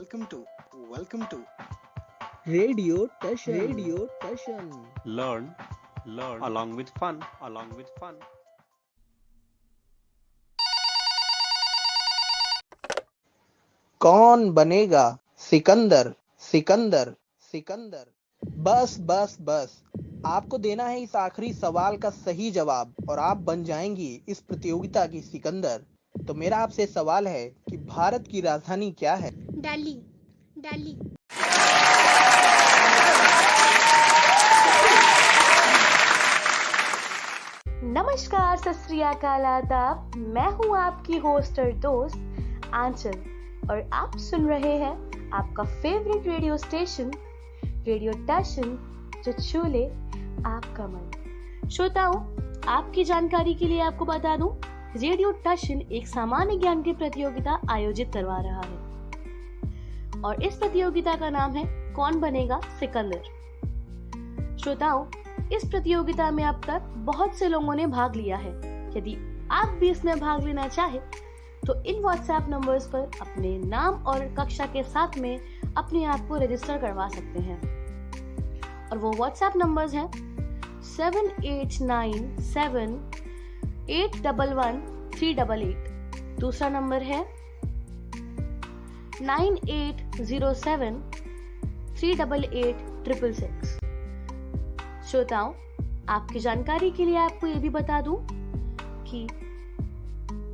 welcome to welcome to Radio Tashan. Learn along with fun. कौन बनेगा सिकंदर सिकंदर सिकंदर। बस बस बस, आपको देना है इस आखिरी सवाल का सही जवाब और आप बन जाएंगी इस प्रतियोगिता की सिकंदर। तो मेरा आपसे सवाल है कि भारत की राजधानी क्या है? दिल्ली। दिल्ली। नमस्कार, सत श्री अकाल, आदाब। मैं हूँ आपकी होस्ट और दोस्त आंचल और आप सुन रहे हैं आपका फेवरेट रेडियो स्टेशन रेडियो टशन, जो छू ले आपका मन। श्रोताओं, आपकी जानकारी के लिए आपको बता दूं, रेडियो टशन एक सामान्य ज्ञान की प्रतियोगिता आयोजित करवा रहा है और इस प्रतियोगिता का नाम है कौन बनेगा सिकंदर। श्रोताओं, इस प्रतियोगिता में अब तक बहुत से लोगों ने भाग लिया है। यदि आप भी इसमें भाग लेना चाहे तो इन व्हाट्सएप नंबर्स पर अपने नाम और कक्षा के साथ में अपने आप को रजिस्टर करवा सकते हैं और वो व्हाट्सएप नंबर्स हैं 7897811388। दूसरा नंबर है 9807388666। श्रोताओं, आपकी जानकारी के लिए आपको ये भी बता दूं कि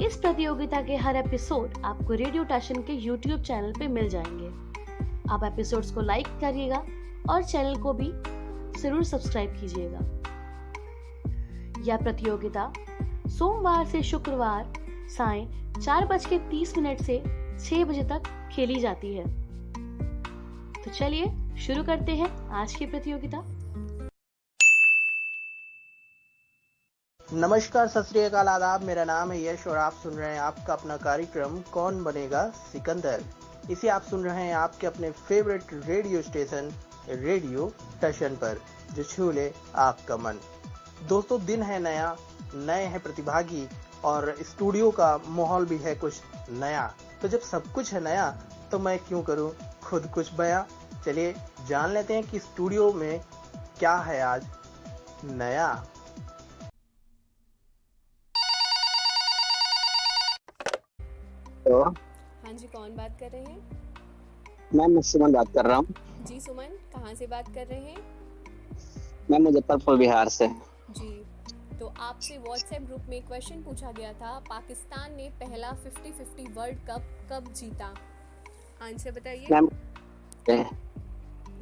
इस प्रतियोगिता के हर एपिसोड आपको रेडियो टशन के YouTube चैनल पे मिल जाएंगे। आप एपिसोड्स को लाइक करिएगा और चैनल को भी जरूर सब्सक्राइब कीजिएगा। यह प्रतियोगिता सोमवार से शुक्रवार सायं 4:30 से 6 बजे तक खेली जाती है। तो चलिए शुरू करते हैं आज की प्रतियोगिता। नमस्कार, सत श्री अकाल, आदाब। मेरा नाम है यश और आप सुन रहे हैं आपका अपना कार्यक्रम कौन बनेगा सिकंदर। इसे आप सुन रहे हैं आपके अपने फेवरेट रेडियो स्टेशन रेडियो टशन पर, जो छू ले आपका मन। दोस्तों, दिन है नया, नए हैं प्रतिभागी और स्टूडियो का माहौल भी है कुछ नया। तो जब सब कुछ है नया तो मैं क्यों करूं खुद कुछ बयां। चलिए जान लेते हैं कि स्टूडियो में क्या है आज नया। तो हाँ जी, कौन बात कर रहे हैं? मैं सुमन बात कर रहा हूँ। जी सुमन, कहाँ से बात कर रहे हैं? मैं मुजफ्फरपुर बिहार से। जी, तो आपसे व्हाट्सएप ग्रुप में क्वेश्चन पूछा गया था, पाकिस्तान ने पहला 50-50 वर्ल्ड कप कब जीता? आंसर बताइए। मैम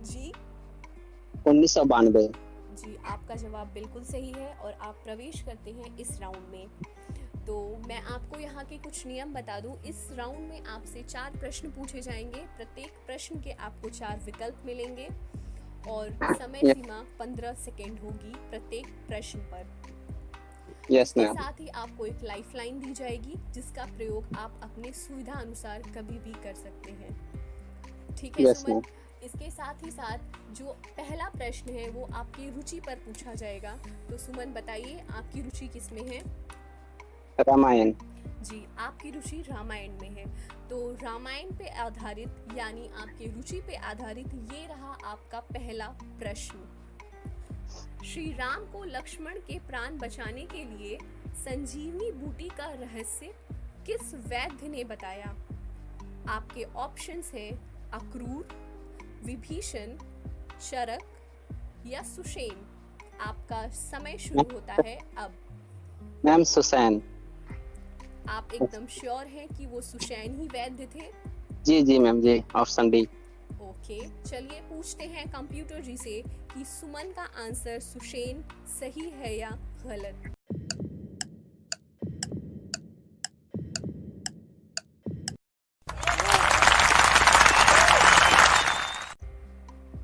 जी 1992। जी, आपका जवाब बिल्कुल सही है और आप प्रवेश करते हैं इस राउंड में। तो मैं आपको यहाँ के कुछ नियम बता दूँ। इस राउंड में आपसे 4 प्रश्न पूछे जाएंगे। प्रत्येक प्रश्न के आपको 4 विकल्प मिलेंगे और समय सीमा 15 सेकेंड होगी प्रत्येक प्रश्न पर। यस इसके मैम। साथ ही आपको एक लाइफलाइन दी जाएगी जिसका प्रयोग आप अपने सुविधा अनुसार कभी भी कर सकते हैं। ठीक है यस सुमन? मैम। इसके साथ ही साथ जो पहला प्रश्न है वो आपकी रुचि पर पूछा जाएगा। तो सुमन बताइए, आपकी रुचि किसमें है? रामायण। जी, आपकी रुचि रामायण में है। तो रामायण पे आधारित यानी आपकी रुचि पे आधारित ये रहा आपका पहला प्रश्न। श्री राम को लक्ष्मण के प्राण बचाने के लिए संजीवनी बूटी का रहस्य किस वैद्य ने बताया? आपके ऑप्शंस हैं अक्रूर, विभीषण, शरक या सुषेण। आपका समय शुरू होता है अब। Ma'am Susan. आप एकदम श्योर हैं कि वो सुषैण ही वैद्य थे? जी मैम जी, ऑप्शन डी। ओके, चलिए पूछते हैं कंप्यूटर जी से कि सुमन का आंसर सुषेण सही है या गलत।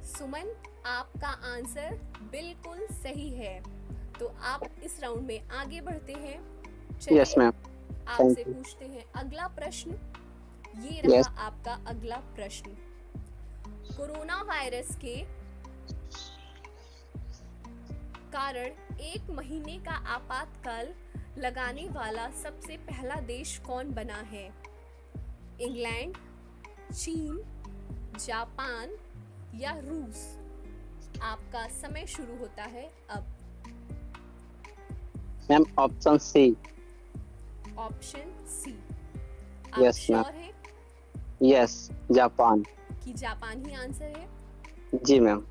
सुमन, आपका आंसर बिल्कुल सही है। तो आप इस राउंड में आगे बढ़ते हैं। Yes ma'am. आपसे पूछते हैं अगला प्रश्न। ये रहा आपका अगला प्रश्न। कोरोना वायरस के कारण 1 महीने का आपातकाल लगाने वाला सबसे पहला देश कौन बना है? इंग्लैंड, चीन, जापान या रूस? आपका समय शुरू होता है अब। Ma'am option C. Option C. आप Yes, ma'am. श्योर हैं यस, जापान। कि जापान ही आंसर है? जी मैम।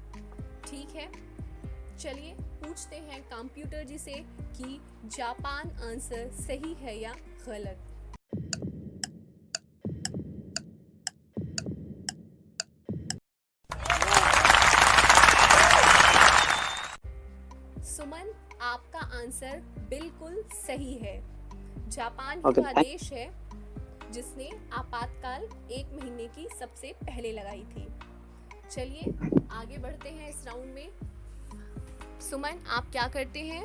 ठीक है, चलिए पूछते हैं कंप्यूटर जी से कि जापान आंसर सही है या गलत। सुमन, आपका आंसर बिल्कुल सही है। जापान ही Okay, वह thank- देश है जिसने आपातकाल 1 महीने की सबसे पहले लगाई थी। चलिए आगे बढ़ते हैं इस राउंड में। सुमन, आप क्या करते हैं?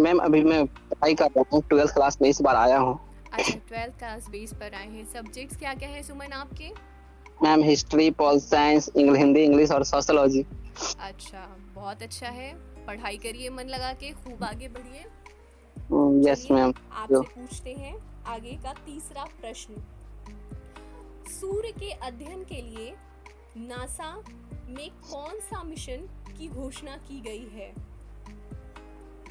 मैम अभी मैं पढ़ाई कर रहा हूँ, 12th क्लास में इस बार आया हूँ। अच्छा, 12th क्लास बेस पर आए हैं। सब्जेक्ट्स क्या क्या हैं सुमन आपके? Ma'am history, pol science, Hindi English और सोशोलॉजी। अच्छा, बहुत अच्छा है। पढ़ाई करिए मन लगा के, खूब आगे बढ़िए। यस चलिए, मैम। आपसे पूछते हैं आगे का तीसरा प्रश्न। सूर्य के अध्ययन के लिए नासा में कौन सा मिशन की घोषणा की गई है?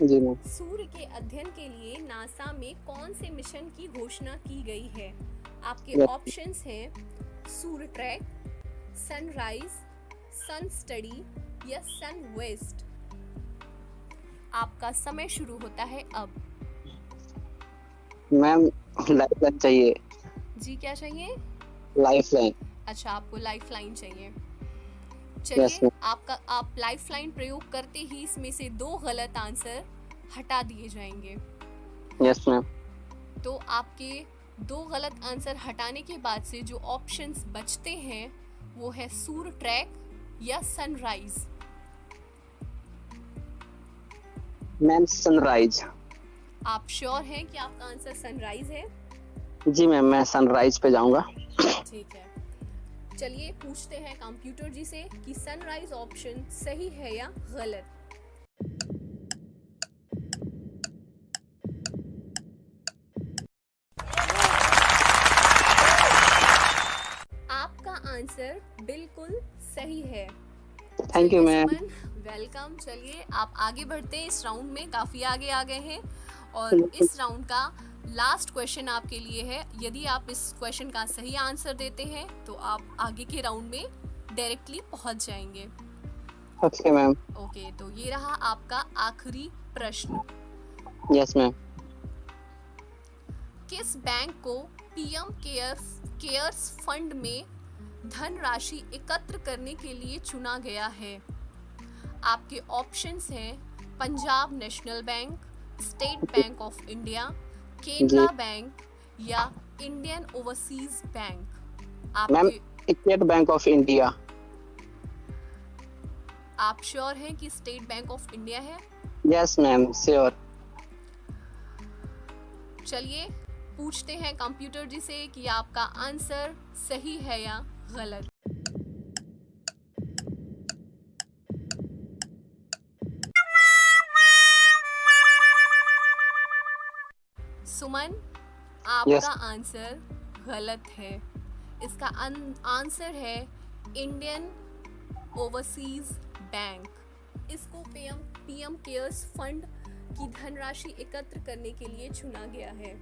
जी मैम। सूर्य के अध्ययन के लिए नासा में कौन से मिशन की घोषणा की गई है? आपके Yes. ऑप्शंस हैं सूर्य ट्रैक, सनराइज, सन स्टडी या सन वेस्ट। आपका समय शुरू होता है अब। मैम लाइफलाइन चाहिए। जी, क्या चाहिए? लाइफलाइन। अच्छा, आपको लाइफ लाइन चाहिए। Yes, चलिए, ma'am. आप लाइफ लाइन प्रयोग करते ही इसमें से 2 गलत आंसर हटा दिए जाएंगे। Yes ma'am. तो आपके 2 गलत आंसर हटाने के बाद से जो ऑप्शंस बचते हैं वो है सूर्य ट्रैक या सनराइज। Ma'am sunrise. आप श्योर हैं कि आपका आंसर सनराइज है? जी मैम, मैं सनराइज पे जाऊंगा। ठीक है, चलिए पूछते हैं कंप्यूटर जी से कि सनराइज ऑप्शन सही है या गलत। आपका आंसर बिल्कुल सही है। Thank you ma'am. वेलकम। चलिए आप आगे बढ़ते हैं, इस राउंड में काफी आगे आ गए हैं और इस राउंड का लास्ट क्वेश्चन आपके लिए है। यदि आप इस क्वेश्चन का सही आंसर देते हैं तो आप आगे के राउंड में डायरेक्टली पहुंच जाएंगे। Okay ma'am. ओके, तो ये रहा आपका आखिरी प्रश्न। Yes ma'am. किस बैंक को पीएम केयर्स फंड में धनराशि एकत्र करने के लिए चुना गया है? आपके ऑप्शंस हैं Punjab national bank, state bank of India, Canara bank या इंडियन ओवरसीज बैंक। मैम आपके स्टेट बैंक ऑफ इंडिया। आप श्योर हैं कि स्टेट बैंक ऑफ इंडिया है? Yes ma'am, sure. चलिए पूछते हैं कंप्यूटर जी से कि आपका आंसर सही है या गलत। सुमन, आपका आंसर गलत है। इसका आंसर है इंडियन ओवरसीज बैंक। इसको पीएम केयर्स फंड की धनराशि एकत्र करने के लिए चुना गया है।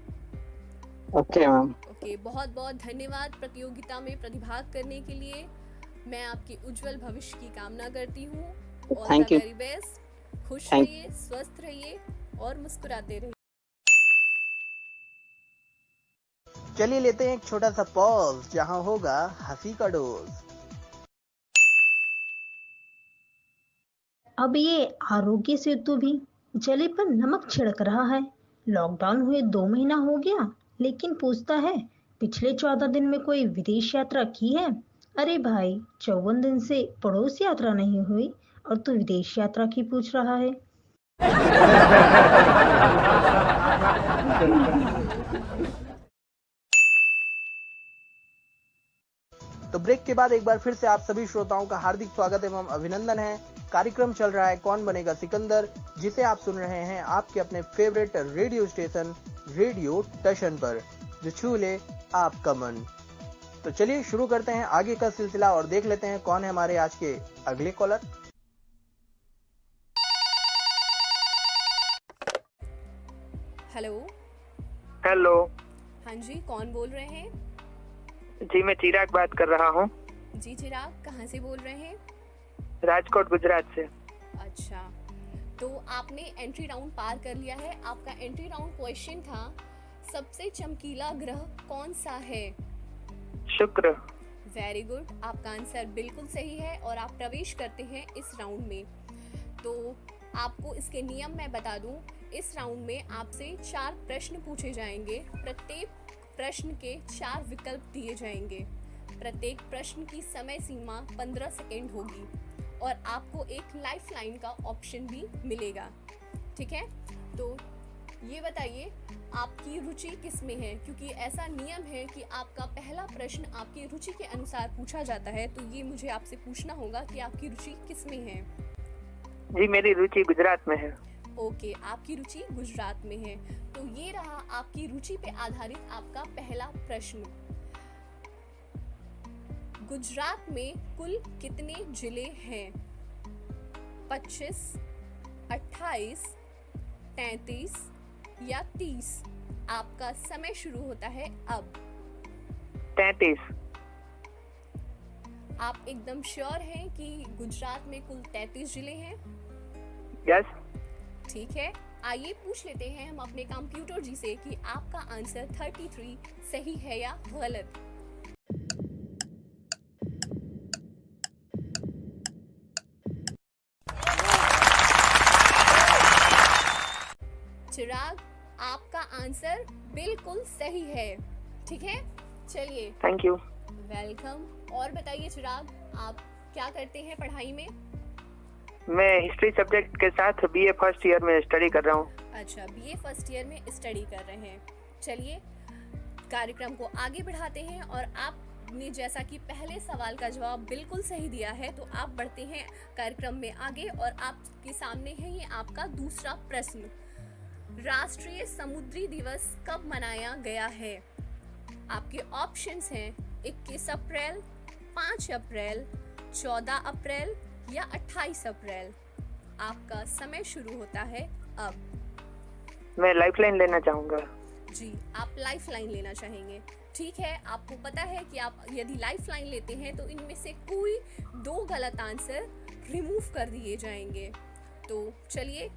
Okay ma'am. ओके, बहुत बहुत धन्यवाद प्रतियोगिता में प्रतिभाग करने के लिए। मैं आपके उज्जवल भविष्य की कामना करती हूँ। All the Thank you. Very best. खुश Thank- रहिए, स्वस्थ रहिए और मुस्कुराते रहिए। चलिए लेते हैं एक छोटा सा पॉज, जहां होगा हंसी का डोज। अब ये आरोग्य सेतु भी जले पर नमक छिड़क रहा है। लॉकडाउन हुए 2 महीना हो गया, लेकिन पूछता है पिछले 14 दिन में कोई विदेश यात्रा की है? अरे भाई, 54 दिन से पड़ोस यात्रा नहीं हुई और तू विदेश यात्रा की पूछ रहा है। तो ब्रेक के बाद एक बार फिर से आप सभी श्रोताओं का हार्दिक स्वागत एवं अभिनंदन है। कार्यक्रम चल रहा है कौन बनेगा सिकंदर, जिसे आप सुन रहे हैं आपके अपने फेवरेट रेडियो स्टेशन रेडियो टशन पर, जो छू ले आपका मन। तो चलिए शुरू करते हैं आगे का सिलसिला और देख लेते हैं कौन है हमारे आज के अगले कॉलर। हेलो। हेलो। हाँ जी, कौन बोल रहे हैं? जी मैं चिराग बात कर रहा हूँ। जी चिराग, कहाँ से बोल रहे हैं? राजकोट गुजरात से। अच्छा, तो आपने एंट्री राउंड पार कर लिया है। आपका एंट्री राउंड क्वेश्चन था, सबसे चमकीला ग्रह कौन सा है? शुक्र। वेरी गुड, आपका आंसर बिल्कुल सही है और आप प्रवेश करते हैं इस राउंड में। तो आपको इसके नियम मैं बता दूं, इस राउंड में आपसे 4 प्रश्न पूछे जाएंगे। प्रत्येक प्रश्न के 4 विकल्प दिए जाएंगे। प्रत्येक प्रश्न की समय सीमा 15 सेकेंड होगी और आपको एक लाइफलाइन का ऑप्शन भी मिलेगा। ठीक है, तो ये बताइए आपकी रुचि किस में है, क्योंकि ऐसा नियम है कि आपका पहला प्रश्न आपकी रुचि के अनुसार पूछा जाता है। तो ये मुझे आपसे पूछना होगा कि आपकी रुचि किस में है। जी मेरी रुचि गुजरात में है। ओके, आपकी रुचि गुजरात में है। तो ये रहा आपकी रुचि पे आधारित आपका पहला प्रश्न। गुजरात में कुल कितने जिले हैं? 25, 28, 33 या 30? आपका समय शुरू होता है अब। 33। आप एकदम श्योर हैं कि गुजरात में कुल 33 जिले हैं? यस। ठीक है, आइए पूछ लेते हैं हम अपने कंप्यूटर जी से कि आपका आंसर 33 सही है या गलत। चिराग, आपका आंसर बिल्कुल सही है। ठीक है, चलिए। Thank you. वेलकम। और बताइए चिराग, आप क्या करते हैं पढ़ाई में? मैं हिस्ट्री सब्जेक्ट के साथ बीए फर्स्ट ईयर में स्टडी कर रहा हूँ। अच्छा, बीए फर्स्ट ईयर में स्टडी कर रहे हैं। चलिए कार्यक्रम को आगे बढ़ाते हैं और आपने जैसा कि पहले सवाल का जवाब बिल्कुल सही दिया है, तो आप बढ़ते हैं कार्यक्रम में आगे और आपके सामने है ये आपका दूसरा प्रश्न। राष्ट्रीय समुद्री दिवस कब मनाया गया है? आपके ऑप्शंस हैं 21 अप्रैल, 5 अप्रैल, 14 अप्रैल या 28 अप्रैल। आपका समय शुरू होता है अब। मैं लाइफलाइन लेना चाहूँगा। जी, आप लाइफलाइन लेना चाहेंगे। ठीक है, आपको पता है कि आप यदि लाइफलाइन लेते हैं तो इनमें से कोई 2 गलत आंसर रिमूव कर दिए जाएंगे। तो चलिए,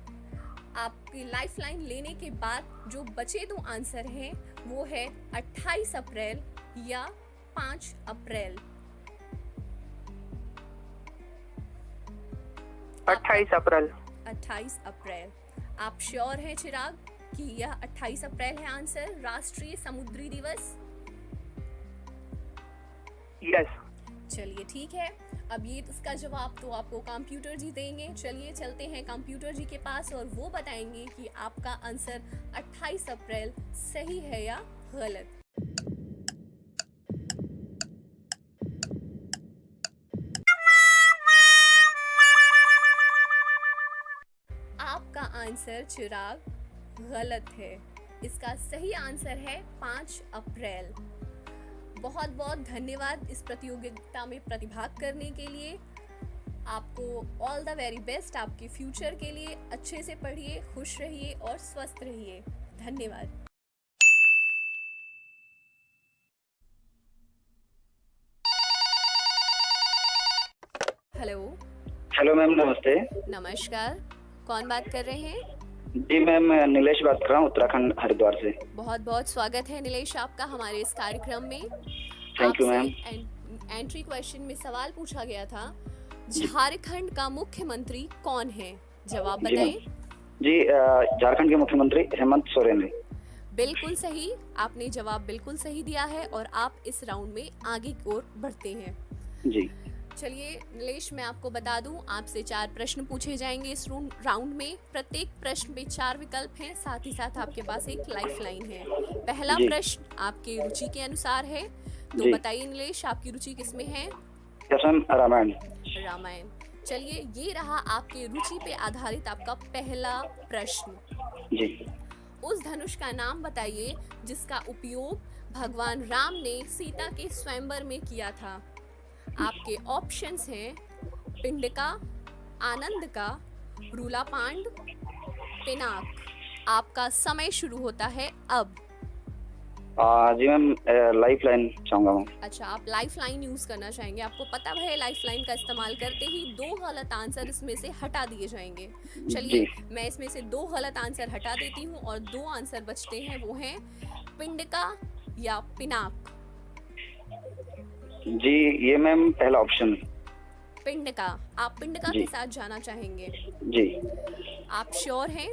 आपकी लाइफलाइन लेने के बाद जो बचे 2 आंसर हैं वो है 28 अप्रैल या 5 अप्रैल। 28 अप्रैल। 28 अप्रैल। आप श्योर हैं चिराग कि यह 28 अप्रैल है आंसर, राष्ट्रीय समुद्री दिवस? यस। चलिए ठीक है, अब ये इसका जवाब तो आपको कंप्यूटर जी देंगे। चलिए चलते हैं कंप्यूटर जी के पास और वो बताएंगे कि आपका आंसर 28 अप्रैल सही है या गलत। आपका आंसर चिराग गलत है। इसका सही आंसर है 5 अप्रैल। बहुत बहुत धन्यवाद इस प्रतियोगिता में प्रतिभाग करने के लिए। आपको ऑल द वेरी बेस्ट आपके फ्यूचर के लिए। अच्छे से पढ़िए, खुश रहिए और स्वस्थ रहिए। धन्यवाद। हेलो। हेलो मैम, नमस्ते। नमस्कार, कौन बात कर रहे हैं? जी मैम, मैं नीलेश बात कर रहा हूँ, उत्तराखंड हरिद्वार से। बहुत बहुत स्वागत है नीलेश आपका हमारे इस कार्यक्रम में। Thank you ma'am. Entry question में सवाल पूछा गया था, झारखंड का मुख्यमंत्री कौन है? जवाब बताइए। जी, झारखंड के मुख्यमंत्री हेमंत सोरेन है। बिल्कुल सही, आपने जवाब बिल्कुल सही दिया है और आप इस राउंड में आगे की ओर बढ़ते हैं। जी चलिए नीलेश, मैं आपको बता दूं, आपसे 4 प्रश्न पूछे जाएंगे इस राउंड में। प्रत्येक प्रश्न में 4 विकल्प हैं, साथ ही साथ आपके पास एक लाइफलाइन है। पहला प्रश्न आपके रुचि के अनुसार है, तो बताइए नीलेश, आपकी रुचि किसमें है? रामायण। रामायण। चलिए, ये रहा आपके रुचि पे आधारित आपका पहला प्रश्न। जी। उस धनुष का नाम बताइए जिसका उपयोग भगवान राम ने सीता के स्वयंवर में किया था? आपके ऑप्शंस हैं पिंडका, आनंदका, रूलापांड, पिनाक। आपका समय शुरू होता है अब। जी मैम, लाइफ लाइन चाहूंगा मैम। अच्छा, आप लाइफ लाइन यूज करना चाहेंगे। आपको पता है लाइफ लाइन का इस्तेमाल करते ही 2 गलत आंसर इसमें से हटा दिए जाएंगे। चलिए, मैं इसमें से 2 गलत आंसर हटा देती हूँ और 2 आंसर बचते हैं, वो हैं पिंडका या पिनाक। जी ये मैम पहला ऑप्शन। पिंडका, आप पिंडका के साथ जाना चाहेंगे? जी। आप श्योर हैं?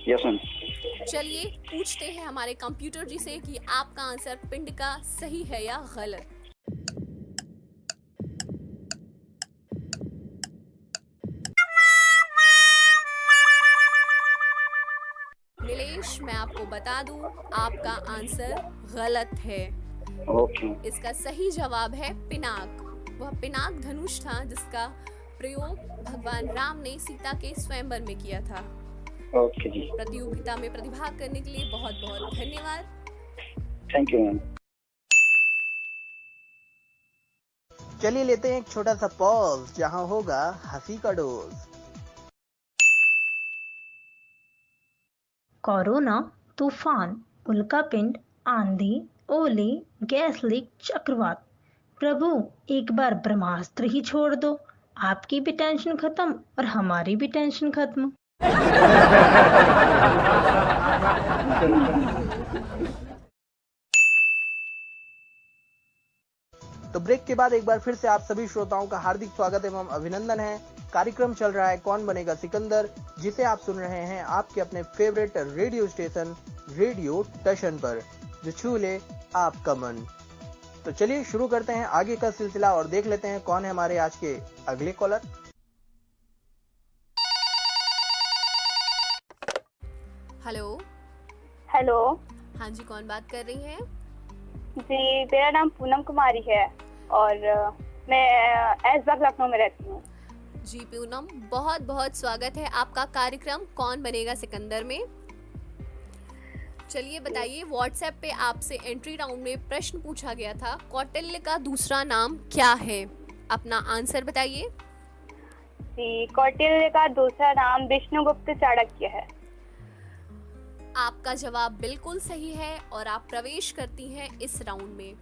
Yes ma'am. चलिए पूछते हैं हमारे कंप्यूटर जी से कि आपका आंसर पिंडका सही है या गलत। नीलेश, मैं आपको बता दूं, आपका आंसर गलत है। ओके। इसका सही जवाब है पिनाक। वह पिनाक धनुष था जिसका प्रयोग भगवान राम ने सीता के स्वयंवर में किया था। ओके जी। प्रतियोगिता में प्रतिभाग करने के लिए बहुत बहुत धन्यवाद। Thank you ma'am. चलिए लेते हैं एक छोटा सा पॉज, जहां होगा हंसी का डोज। कोरोना, तूफान, उल्कापिंड, आंधी, ओले, गैस लीक, चक्रवात। प्रभु, एक बार ब्रह्मास्त्र ही छोड़ दो, आपकी भी टेंशन खत्म और हमारी भी टेंशन खत्म। तो ब्रेक के बाद एक बार फिर से आप सभी श्रोताओं का हार्दिक स्वागत एवं अभिनंदन है। कार्यक्रम चल रहा है कौन बनेगा सिकंदर, जिसे आप सुन रहे हैं आपके अपने फेवरेट रेडियो स्टेशन रेडियो टशन पर, जो छू ले आपका मन। तो चलिए शुरू करते हैं आगे का सिलसिला और देख लेते हैं कौन है हमारे आज के अगले कॉलर। हेलो। हेलो। हाँ जी, कौन बात कर रही हैं? जी, मेरा नाम पूनम कुमारी है और मैं ऐशबाग लखनऊ में रहती हूँ। जी पूनम, बहुत बहुत स्वागत है आपका कार्यक्रम कौन बनेगा सिकंदर में। चलिए बताइए, व्हाट्सएप पे आपसे एंट्री राउंड में प्रश्न पूछा गया था, कौटिल्य का दूसरा नाम क्या है? अपना आंसर बताइए। जी, कौटिल्य का दूसरा नाम विष्णुगुप्त चाणक्य है। आपका जवाब बिल्कुल सही है और आप प्रवेश करती हैं इस राउंड में।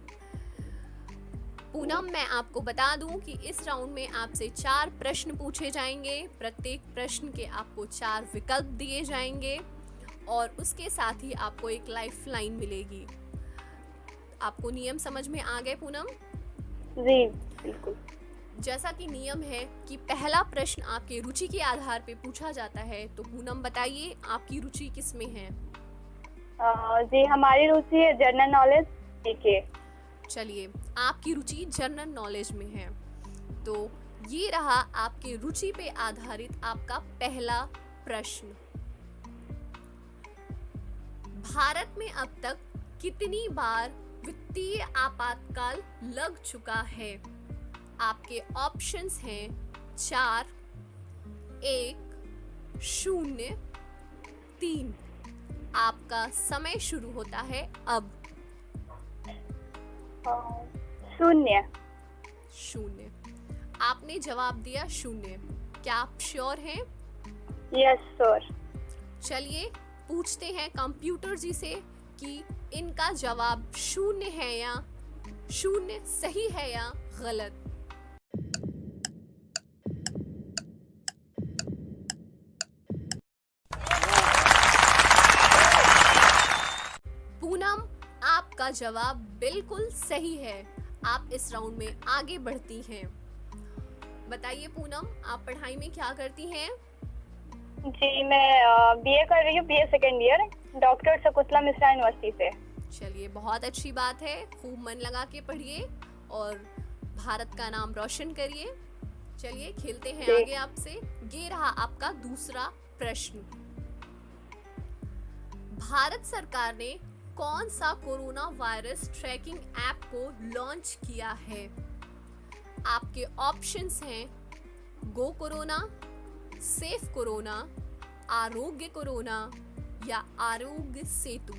पूनम, मैं आपको बता दूं कि इस राउंड में आपसे 4 प्रश्न पूछे जाएंगे। प्रत्येक प्रश्न के आपको 4 विकल्प दिए जाएंगे और उसके साथ ही आपको एक लाइफ लाइन मिलेगी। आपको नियम समझ में आ गए पूनम? जी बिल्कुल। जैसा कि नियम है कि पहला प्रश्न आपके रुचि के आधार पे पूछा जाता है, तो पूनम बताइए आपकी रुचि किस में है? जी, हमारी रुचि है जनरल नॉलेज। ठीक है। चलिए, आपकी रुचि जनरल नॉलेज में है, तो ये रहा आपके रुचि पे आधारित आपका पहला प्रश्न। भारत में अब तक कितनी बार वित्तीय आपातकाल लग चुका है? आपके ऑप्शंस हैं 4, 1, 0, 3। आपका समय शुरू होता है अब। 0। 0। आपने जवाब दिया 0। क्या आप श्योर हैं? Yes sir. चलिए पूछते हैं कंप्यूटर जी से कि इनका जवाब 0 है या 0 सही है या गलत। पूनम, आपका जवाब बिल्कुल सही है। आप इस राउंड में आगे बढ़ती हैं। बताइए पूनम, आप पढ़ाई में क्या करती हैं? जी, मैं बीए कर रही हूँ, BA second year, doctor Shakuntala Mishra university से। चलिए, बहुत अच्छी बात है। खूब मन लगा के पढ़िए और भारत का नाम रोशन करिए। चलिए खेलते हैं आगे आपसे। ये रहा आपका दूसरा प्रश्न। भारत सरकार ने कौन सा कोरोना वायरस ट्रैकिंग ऐप को लॉन्च किया है? आपके ऑप्शंस हैं गो कोरोना, सेफ कोरोना, आरोग्य कोरोना या आरोग्य सेतु।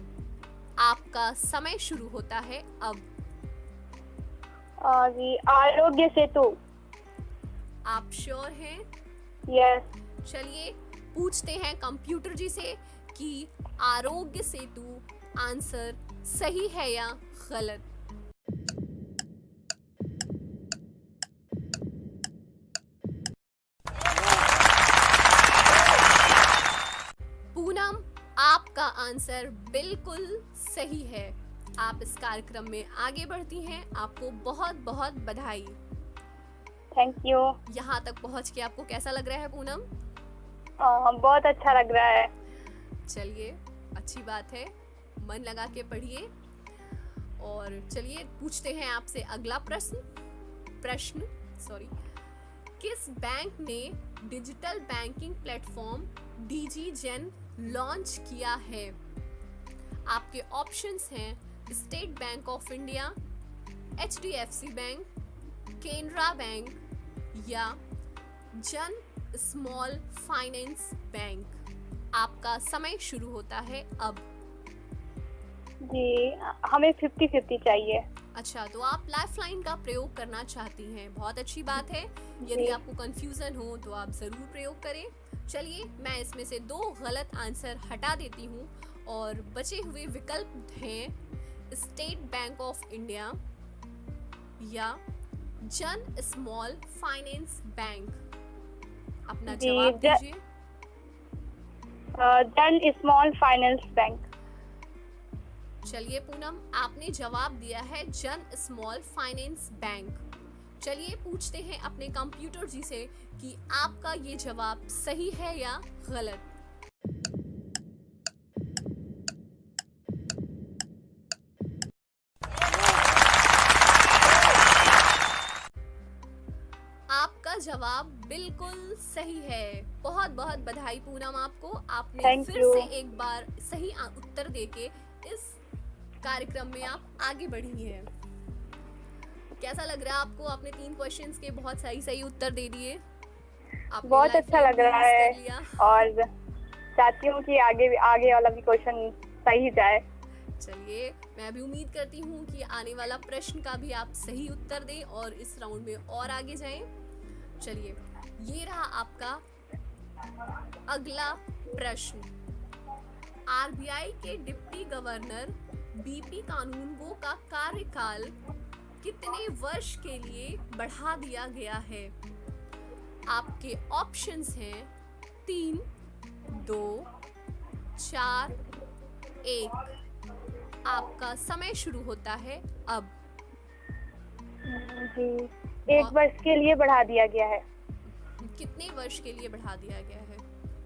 आपका समय शुरू होता है अब। जी आरोग्य सेतु। आप श्योर हैं? यस। चलिए पूछते हैं कंप्यूटर जी से कि आरोग्य सेतु आंसर सही है या गलत। पूनम, आपका आंसर बिल्कुल सही है। आप इस कार्यक्रम में आगे बढ़ती हैं, आपको बहुत बहुत बधाई। Thank you. यहाँ तक पहुँच के आपको कैसा लग रहा है पूनम? बहुत अच्छा लग रहा है। चलिए अच्छी बात है, मन लगा के पढ़िए। और चलिए पूछते हैं आपसे अगला प्रश्न किस बैंक ने डिजिटल बैंकिंग प्लेटफॉर्म डीजी जेन लॉन्च किया है? आपके ऑप्शंस हैं state bank of India, HDFC bank, Canara bank या जन स्मॉल फाइनेंस बैंक। आपका समय शुरू होता है अब। जी हमें 50-50 चाहिए। अच्छा, तो आप लाइफलाइन का प्रयोग करना चाहती हैं, बहुत अच्छी बात है। यदि आपको कंफ्यूजन हो तो आप जरूर प्रयोग करें। चलिए मैं इसमें से 2 गलत आंसर हटा देती हूँ और बचे हुए विकल्प हैं स्टेट बैंक ऑफ इंडिया या जन स्मॉल फाइनेंस बैंक। अपना जवाब दीजिए। जन स्मॉल फाइनेंस बैंक। चलिए पूनम, आपने जवाब दिया है जन स्मॉल फाइनेंस बैंक। चलिए पूछते हैं अपने कंप्यूटर जी से कि आपका ये जवाब सही है या गलत। आपका जवाब बिल्कुल सही है। बहुत बहुत बधाई पूनम आपको। आपने फिर से एक बार सही उत्तर देके इस कार्यक्रम में आप आगे बढ़ी हैं। कैसा लग रहा है आपको? आपने 3 क्वेश्चंस के बहुत सही उत्तर दे दिए। बहुत अच्छा लग रहा है और चाहती हूँ कि आगे वाला भी क्वेश्चन सही जाए। चलिए मैं भी उम्मीद करती हूँ कि आने वाला प्रश्न का भी आप सही उत्तर दें और इस राउंड में और आगे जाएं। चलिए ये रहा आपका अगला प्रश्न। आरबीआई के डिप्टी गवर्नर बीपी कानूनगो का कार्यकाल कितने वर्ष के लिए बढ़ा दिया गया है? आपके ऑप्शंस हैं 3, 2, 4, 1। आपका समय शुरू होता है अब। जी 1 वर्ष के लिए बढ़ा दिया गया है। कितने वर्ष के लिए बढ़ा दिया गया है?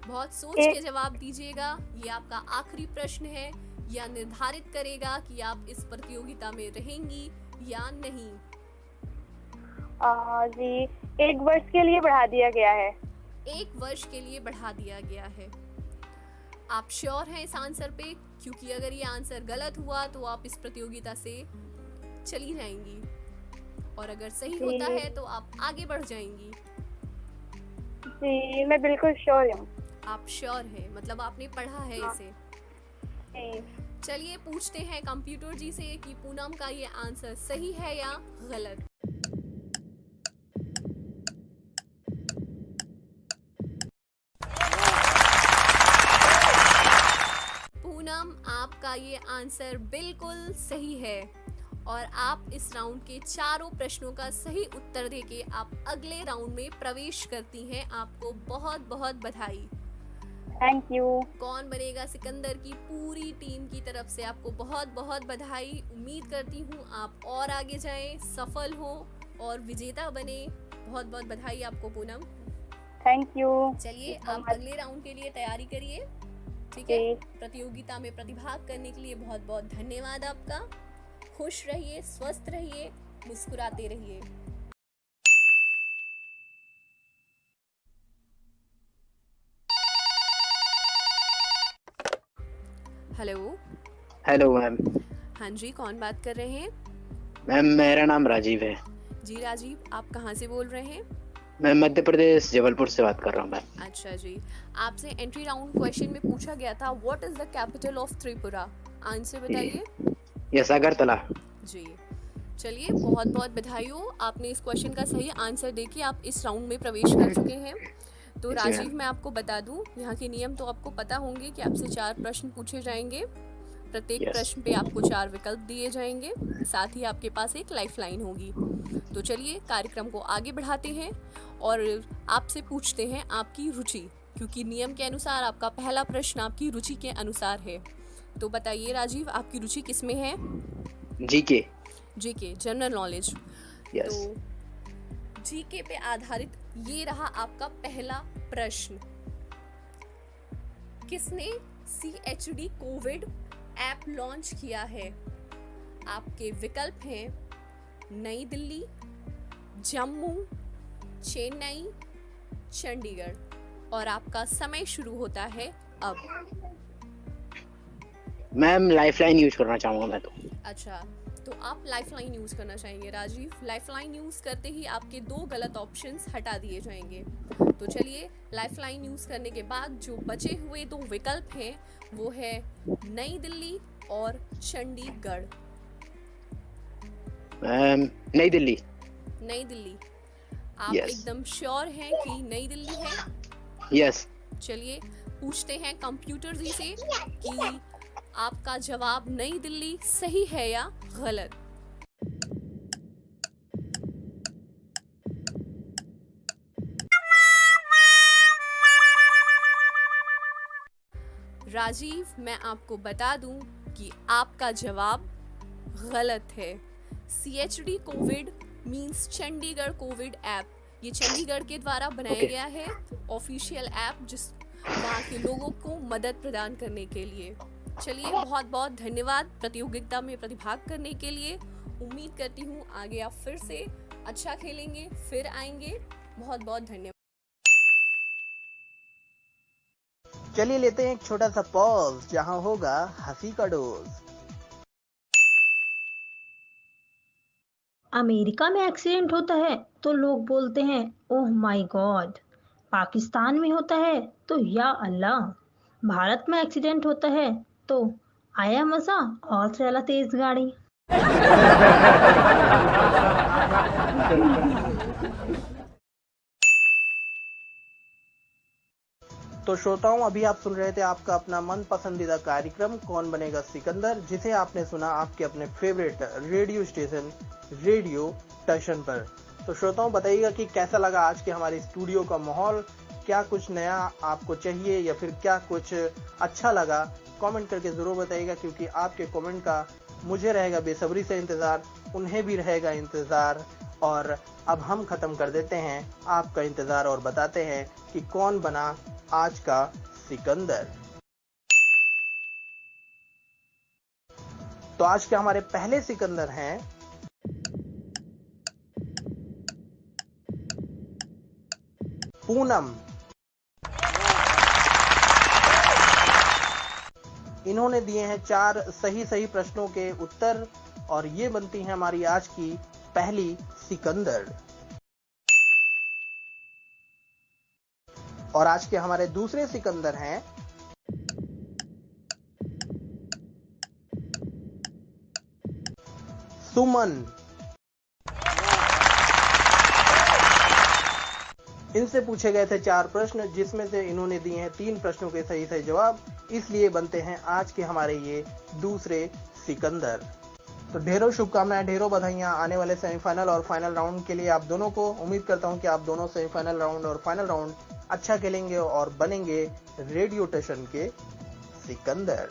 बहुत सोच के जवाब दीजिएगा। ये आपका आखिरी प्रश्न है, या निर्धारित करेगा कि आप इस प्रतियोगिता में रहेंगी या नहीं। जी 1 वर्ष के लिए बढ़ा दिया गया है। 1 वर्ष के लिए बढ़ा दिया गया है। आप श्योर हैं इस आंसर पे? क्योंकि अगर ये आंसर गलत हुआ तो आप इस प्रतियोगिता से चली जाएंगी, और अगर सही होता है तो आप आगे बढ़ जाएंगी। जी मैं बिल्कुल श्योर हूँ। आप श्योर हैं, मतलब आपने पढ़ा है इसे। चलिए पूछते हैं कंप्यूटर जी से कि पूनम का ये आंसर सही है या गलत। पूनम, आपका ये आंसर बिल्कुल सही है और आप इस राउंड के 4 प्रश्नों का सही उत्तर देके आप अगले राउंड में प्रवेश करती हैं। आपको बहुत बहुत बधाई। Thank you. कौन बनेगा सिकंदर की पूरी टीम की तरफ से आपको बहुत बहुत बधाई। उम्मीद करती हूँ आप और आगे जाएं, सफल हो और विजेता बने। बहुत बहुत बधाई आपको पूनम। Thank you. चलिए आप अगले राउंड के लिए तैयारी करिए, ठीक है? प्रतियोगिता में प्रतिभाग करने के लिए बहुत बहुत धन्यवाद आपका। खुश रहिए, स्वस्थ रहिए, मुस्कुराते रहिए। Hello ma'am. हाँ जी, कौन बात कर रहे हैं? मैम मेरा नाम राजीव है। जी राजीव, आप कहाँ से बोल रहे हैं? मैं मध्य प्रदेश जबलपुर से बात कर रहा हूँ मैम। अच्छा जी, आपसे एंट्री राउंड क्वेश्चन में पूछा गया था what is the capital of Tripura, answer बताइए। यस, अगरतला। जी, चलिए बहुत बहुत बधाई हो, आपने इस क्वेश्चन का सही आंसर देके आप इस राउंड में प्रवेश कर चुके हैं। तो राजीव, मैं आपको बता दूं, यहाँ के नियम तो आपको पता होंगे कि आपसे 4 प्रश्न पूछे जाएंगे, प्रत्येक प्रश्न पे आपको 4 विकल्प दिए जाएंगे, साथ ही आपके पास एक लाइफलाइन होगी। तो चलिए कार्यक्रम को आगे बढ़ाते हैं और आपसे पूछते हैं आपकी रुचि, क्योंकि नियम के अनुसार आपका पहला प्रश्न आपकी रुचि के अनुसार है। तो बताइए राजीव, आपकी रुचि किसमें है? GK. GK, general knowledge. Yes. तो जीके पे आधारित ये रहा आपका पहला प्रश्न। किसने CHD कोविड ऐप लॉन्च किया है? आपके विकल्प हैं नई दिल्ली, जम्मू, चेन्नई, चंडीगढ़, और आपका समय शुरू होता है अब। मैम लाइफलाइन यूज करना चाहूंगा मैं तो। अच्छा, तो आप लाइफलाइन यूज करना चाहेंगे राजीव। लाइफलाइन यूज करते ही आपके 2 गलत ऑप्शंस हटा दिए जाएंगे। तो चलिए, लाइफलाइन यूज करने के बाद जो बचे हुए 2 विकल्प हैं वो है नई दिल्ली और चंडीगढ़। नई दिल्ली। नई दिल्ली, आप एकदम श्योर हैं कि नई दिल्ली है? यस। चलिए पूछते हैं कंप्यूटर जी से कि आपका जवाब नई दिल्ली सही है या गलत। राजीव, मैं आपको बता दूं कि आपका जवाब गलत है। CHD Covid means Chandigarh Covid app. ये चंडीगढ़ के द्वारा बनाया गया है ऑफिशियल ऐप, जिस वहाँ के लोगों को मदद प्रदान करने के लिए। चलिए, बहुत बहुत धन्यवाद प्रतियोगिता में प्रतिभाग करने के लिए। उम्मीद करती हूँ आगे आप फिर से अच्छा खेलेंगे, फिर आएंगे। बहुत बहुत धन्यवाद। चलिए लेते हैं एक छोटा सा पॉज, जहां होगा हंसी का डोज। अमेरिका में एक्सीडेंट होता है तो लोग बोलते हैं ओह माय गॉड। पाकिस्तान में होता है तो या अल्लाह। भारत में एक्सीडेंट होता है तो आया मजा और चला तेज गाड़ी। तो श्रोताओं, अभी आप सुन रहे थे आपका अपना मन पसंदीदा कार्यक्रम कौन बनेगा सिकंदर, जिसे आपने सुना आपके अपने फेवरेट रेडियो स्टेशन रेडियो टशन पर। तो श्रोताओं, बताइएगा कि कैसा लगा आज के हमारे स्टूडियो का माहौल। क्या कुछ नया आपको चाहिए या फिर क्या कुछ अच्छा लगा, कमेंट करके जरूर बताइएगा, क्योंकि आपके कमेंट का मुझे रहेगा बेसब्री से इंतजार, उन्हें भी रहेगा इंतजार। और अब हम खत्म कर देते हैं आपका इंतजार और बताते हैं कि कौन बना आज का सिकंदर। तो आज के हमारे पहले सिकंदर हैं पूनम। इन्होंने दिए हैं 4 सही प्रश्नों के उत्तर और ये बनती है हमारी आज की पहली सिकंदर। और आज के हमारे दूसरे सिकंदर हैं सुमन। इनसे पूछे गए थे 4 प्रश्न, जिसमें से इन्होंने दिए हैं 3 प्रश्नों के सही जवाब, इसलिए बनते हैं आज के हमारे ये दूसरे सिकंदर। तो ढेरों शुभकामनाएं, ढेरों बधाइयां आने वाले सेमीफाइनल और फाइनल राउंड के लिए आप दोनों को। उम्मीद करता हूं कि आप दोनों सेमीफाइनल राउंड और फाइनल राउंड अच्छा खेलेंगे और बनेंगे रेडियो स्टेशन के सिकंदर।